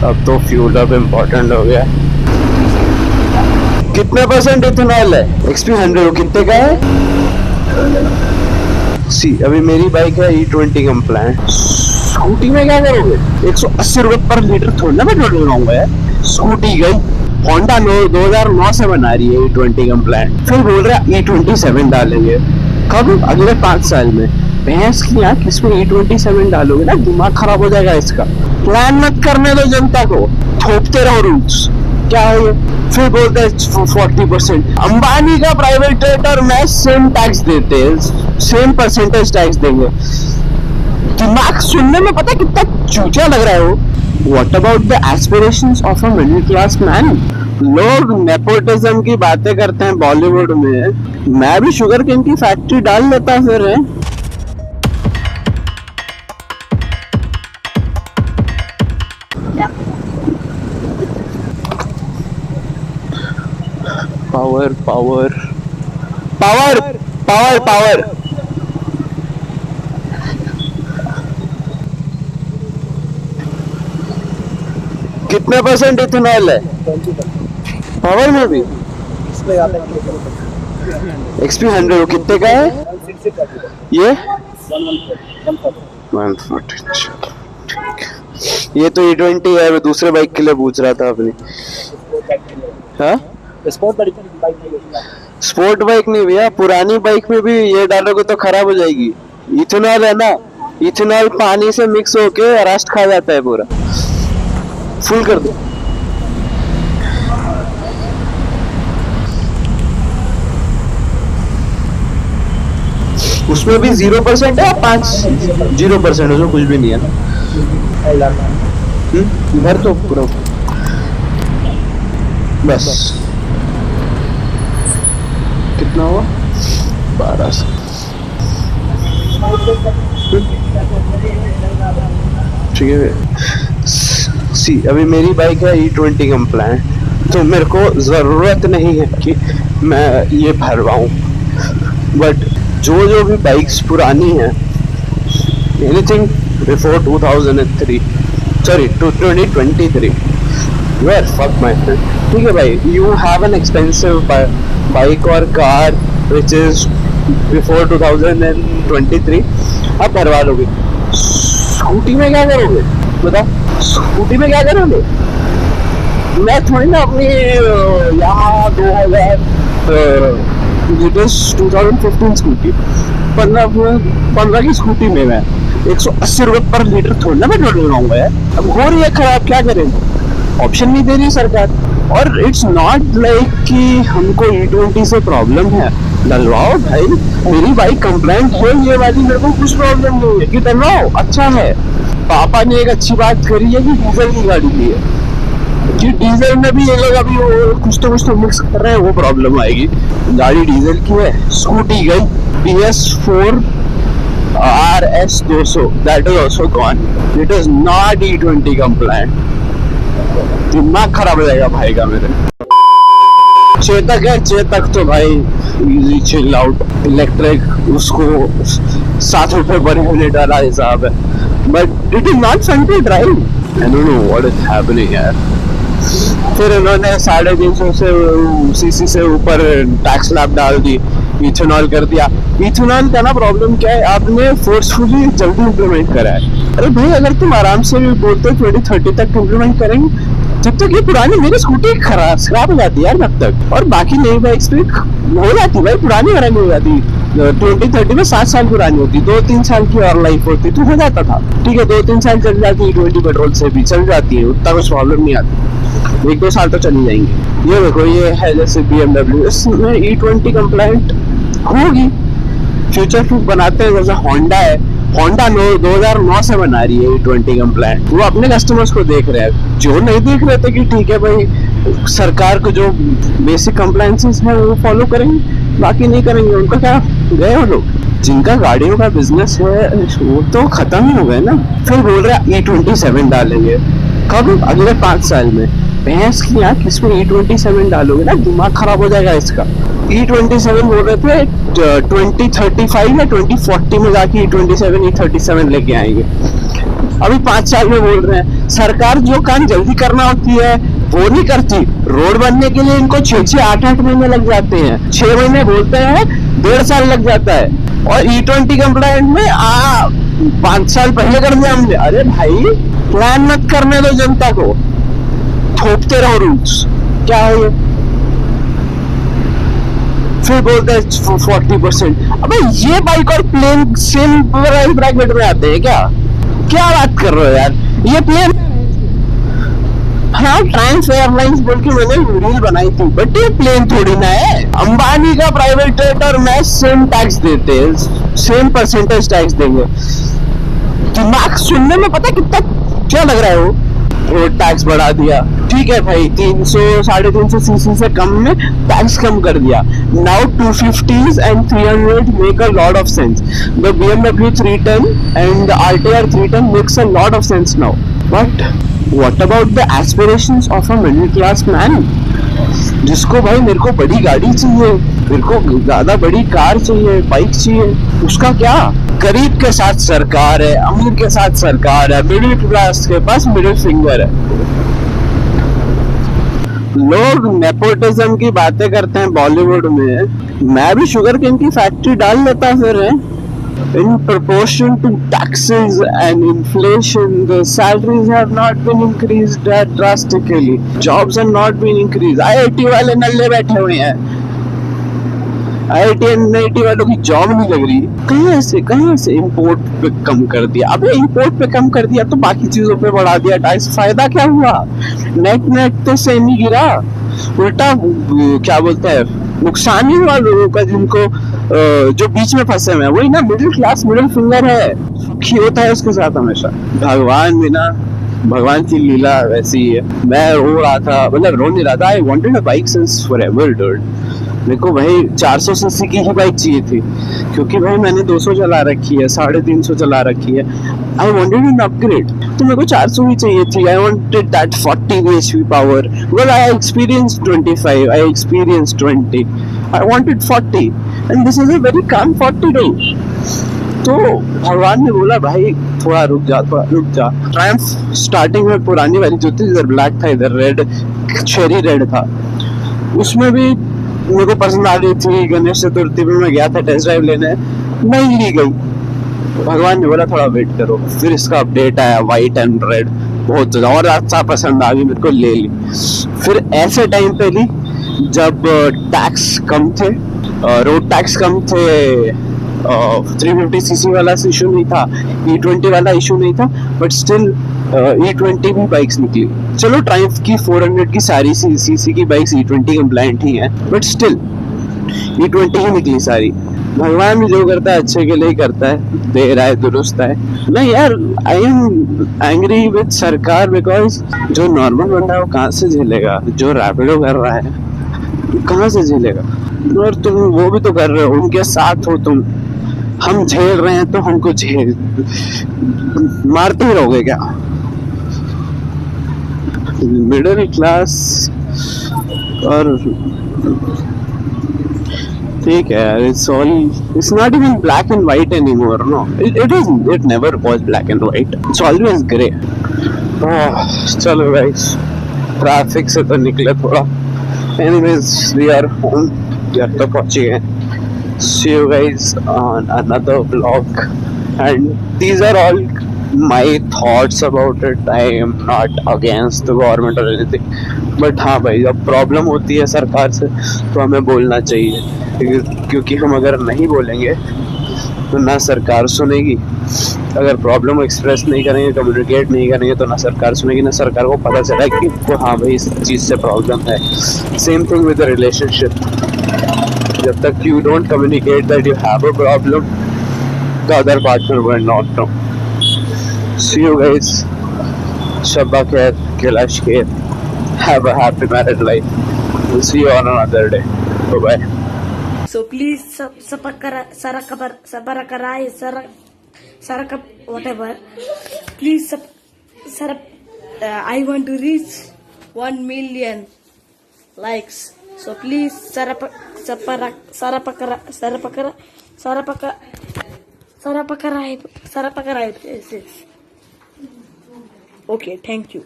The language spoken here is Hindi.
अब तो फ्यूल अब इम्पोर्टेंट हो गया। कितने परसेंट इथेनॉल है? XP 100 कितने का है? सी अभी मेरी बाइक है E20 कंप्लायंट। स्कूटी में क्या करोगे? 180 रुपए पर लीटर थोड़ी ना पेट्रोल लगाऊंगा यार। स्कूटी गई, होंडा 2009 से बना रही है E20 कंप्लायंट, फिर बोल रहा है E27 डालेंगे। कब? अगले 5 साल में। भैंस की आंख, इसमें E27 डालोगे ना दिमाग खराब हो जाएगा इसका। प्लान मत करने दो जनता को, थोपते रहो रूल्स। क्या है ये? फिर बोलते हैं 40%। अंबानी का प्राइवेट जेट और मैं सेम टैक्स देते हैं, सेम परसेंटेज टैक्स देंगे। दिमाग सुनने में पता कितना चूतिया लग रहा है वो। What about the aspirations of a middle class man? लोग नेपोटिज्म की बातें करते हैं बॉलीवुड में, मैं भी शुगर केन की फैक्ट्री डाल लेता फिर है। Power power power power power. कितने परसेंट इथेनॉल है पावर में भी? XP 100 कितने का है ये? 140। ये तो E20 है, मैं दूसरे बाइक के लिए पूछ रहा था अपनी। हाँ स्पोर्ट बाइक नहीं भैया, पुरानी बाइक में भी ये डालोगे तो खराब हो जाएगी। इथेनॉल है ना, इथेनॉल पानी से मिक्स होके रस्ट खा जाता है पूरा। फुल कर दो। उसमें भी 0% है, 0% उसमें कुछ भी नहीं है ना। इधर तो पूरा बस कितना हुआ? 1200। ठीक है। सी अभी मेरी बाइक है E20 कंप्लायंट, तो मेरे को जरूरत नहीं है कि मैं ये भरवाऊं। बट जो भी बाइक्स पुरानी हैं, anything before 2003, sorry 2023, where fuck my friend. ठीक है भाई, you have an expensive bike और कार विच इज बिफोर 2023, आप भरवा लोगे। स्कूटी में क्या करोगे बताओ? स्कूटी में क्या करोगे? मैं थोड़ी ना अपनी यहाँ 2015 स्कूटी 15 की स्कूटी में मैं 180 रुपए पर लीटर थोड़ी ना पेट्रोल लगाऊंगा यार। अब हो रही है खराब, क्या करेंगे? ऑप्शन नहीं दे रही सरकार। और इट्स नॉट लाइक कि हमको E20 से प्रॉब्लम है, डलवाओ भाई। मेरी बाइक कंप्लेंट है ये वाली, मेरे को कुछ प्रॉब्लम नहीं है कि डलवाओ, अच्छा है। पापा ने एक अच्छी बात करी है कि डीजल की गाड़ी ली है, कि डीजल में भी ये लोग अभी कुछ तो मिक्स कर रहे हैं, वो प्रॉब्लम आएगी। गाड़ी डीजल की है। स्कूटी गई PS4 RS 200, that is also gone. It is not E20 compliant. दिमाग खराब हो जाएगा भाई का मेरे। चेतक है, चेतक तो भाई इजी चिल आउट, इलेक्ट्रिक, उसको 7 रुपए पर लीटर हिसाब है, but it is not fun to drive. I don't know what is happening यार। फिर इन्होंने 350 से सीसी से ऊपर टैक्स स्लैब डाल दी, इथेनॉल कर दिया। इथेनॉल का ना प्रॉब्लम क्या है, आपने फोर्सफुली जल्दी इम्प्लीमेंट करा है। अरे भाई अगर तुम आराम से बोलते 2030 तक इम्प्लीमेंट करेंगे, जब तक ये पुरानी मेरी स्कूटी खराब हो जाती है यार तब तक, और बाकी नई बाइक्स भी हो जाती भाई, पुरानी वाली हो जाती। 2030 में 7 साल पुरानी होती, 2-3 साल की और लाइफ होती तो हो जाता था। ठीक है 2-3 साल चल जाती है, E20 पेट्रोल से भी चल जाती है, उतना कुछ प्रॉब्लम नहीं आती। 1-2 साल तो चली जाएंगे। ये देखो ये है जैसे BMW, इसमें E20 कंप्लायंट होगी। फ्यूचर प्रूफ बनाते हैं, जैसे होंडा है, होंडा 2009 से बना रही है E20 कंप्लायंट। वो अपने कस्टमर्स को देख रहे हैं, जो नहीं देख रहे थे कि ठीक है भाई सरकार को जो बेसिक कंप्लायंसेस है वो फॉलो करेंगे, बाकी नहीं करेंगे, उनका क्या गए वो लोग। जिनका गाड़ियों का बिजनेस है वो तो खत्म ही हो गए ना। फिर बोल रहे हैं E27 डालेंगे, कब? अगले 5 साल में। भैंस की आंख, इसमें E27 डालोगे ना दिमाग खराब हो जाएगा इसका। E27 बोल रहे थे 2035 या 2040 में जाके E27 E37 लेके आएंगे। अभी 5 साल में बोल रहे हैं। सरकार जो काम जल्दी करना होती है वो नहीं करती। रोड बनने के लिए इनको 6-8 महीने लग जाते हैं, 6 महीने बोलते हैं, 1.5 साल लग जाता है। और E20 कंप्लायंट में 5 साल पहले कर दिया हमने। अरे भाई प्लान मत करने दो जनता को, थोपते रहो रूल्स। क्या है ये? फिर बोलते हैं 40%। अबे ये बाइक और प्लेन सेम ब्रैकेट में आते हैं क्या? क्या बात कर रहे हो यार? ये प्लेन, हाँ ट्रांस एयरलाइंस बोल के मैंने रील बनाई थी, बट ये प्लेन थोड़ी ना है। अंबानी का प्राइवेट जेट और मैं सेम टैक्स देते हैं, सेम परसेंटेज टैक्स देंगे। दिमाग सुनने में पता कितना क्या लग रहा है वो? रोड टैक्स बढ़ा दिया, ठीक है भाई, 300-350 सीसी से कम में टैक्स कम कर दिया। Now 250s and 300 make a lot of sense. The BMW 310 and the RTR 310 makes a lot of sense now. But what about the aspirations of a middle class man? जिसको भाई मेरे को बड़ी गाड़ी चाहिए, मेरे को ज्यादा बड़ी कार चाहिए, बाइक चाहिए, उसका क्या? गरीब के साथ सरकार है, अमीर के साथ सरकार है, मिडिल क्लास के पास मिडिल फिंगर है। लोग नेपोटिज्म की बातें करते हैं बॉलीवुड में, मैं भी शुगर केन की फैक्ट्री डाल लेता फिर है। In proportion to taxes and inflation, the salaries have not been increased that drastically. Jobs have not been increased. IIT वाले नल्ले बैठे हुए हैं, IIT NIT वालों की जॉब नहीं लग रही। कहाँ से इम्पोर्ट पे कम कर दिया? अबे इम्पोर्ट पे कम कर दिया तो बाकी चीजों पे बढ़ा दिया टैक्स, फायदा क्या हुआ? नेट तो सेम ही गिरा, उल्टा क्या बोलते हैं नुकसान ही हुआ लोगों का, जिनको जो बीच में फंसे हुए हैं। वही ना मिडिल क्लास, मिडिल फिंगर है, सुखी होता है उसके साथ हमेशा। भगवान भी ना, भगवान की लीला वैसी ही है। मैं रो रहा था, मतलब रो नहीं रहा था, I wanted a bike since forever dude. मेरे को भाई 400 सीसी की ही बाइक चाहिए थी, क्योंकि भाई मैंने 200 चला रखी है, 350 चला रखी है। आई वांटेड एन अपग्रेड, तो मेरे को 400 ही चाहिए थी। I wanted that 40 bhp power. Well I experience 25, I experience 20, I wanted 40 and this is a very calm 40 do. तो भगवान ने बोला भाई थोड़ा रुक जा, थोड़ा रुक जा। ट्रायम्फ स्टार्टिंग में पुरानी वाली जो थी, इधर ब्लैक था, इधर रेड, चेरी रेड था, उसमें भी मेरे को पसंद आ रही थी। गणेश चतुर्थी में मैं गया था टेस्ट ड्राइव लेने, नहीं ली गई। भगवान ने बोला थोड़ा वेट करो, फिर इसका अपडेट आया व्हाइट एंड रेड, बहुत ज्यादा और अच्छा पसंद आ गई मेरे को, ले ली। फिर ऐसे टाइम पे ली जब टैक्स कम थे, रोड टैक्स कम थे, 350 सीसी वाला इशू नहीं था, E20 वाला इशू नहीं था, बट स्टिल E20 भी बाइक्स निकली। चलो ट्रायम्फ की 400 की सारी सीसी की बाइक्स E20 कंप्लायंट ही हैं, बट स्टिल E20 ही निकली सारी। भगवान भी जो करता है अच्छे के लिए ही करता है, दे रहा है, दुरुस्त है। नहीं यार, आई एम एंग्री विद सरकार बिकॉज जो नॉर्मल बंदा है वो कहाँ से झेलेगा? जो रैपिडो कर रहा है कहाँ से झेलेगा? और तुम वो भी तो कर रहे हो, उनके साथ हो तुम। हम झेल रहे हैं तो हमको झेल मारते ही रहोगे क्या? मिडिल क्लास और ठीक है, it's not even black and white anymore, no, it never was black and white, it's always gray। चलो guys, ट्रैफिक से तो निकले थोड़ा। anyways we are home, घर तो पहुंचे हैं। see you guys on another vlog, and these are all my thoughts about it। I am not against the government or anything, but हाँ भाई, जब प्रॉब्लम होती है सरकार से तो हमें बोलना चाहिए, क्योंकि हम अगर नहीं बोलेंगे तो ना सरकार सुनेगी। अगर प्रॉब्लम एक्सप्रेस नहीं करेंगे, कम्युनिकेट नहीं करेंगे, तो ना सरकार सुनेगी, ना सरकार को पता चला कि तो हाँ भाई इस चीज़ से प्रॉब्लम है। Same thing with the relationship, जब तक you don't communicate that you have a problem, the other partner will not know। see you guys, Shabba khair, Kailash khair, have a happy married life, we'll see you on another day, bye bye। So please whatever, please I want to reach 1 million likes, so please sarapakara Okay, thank you.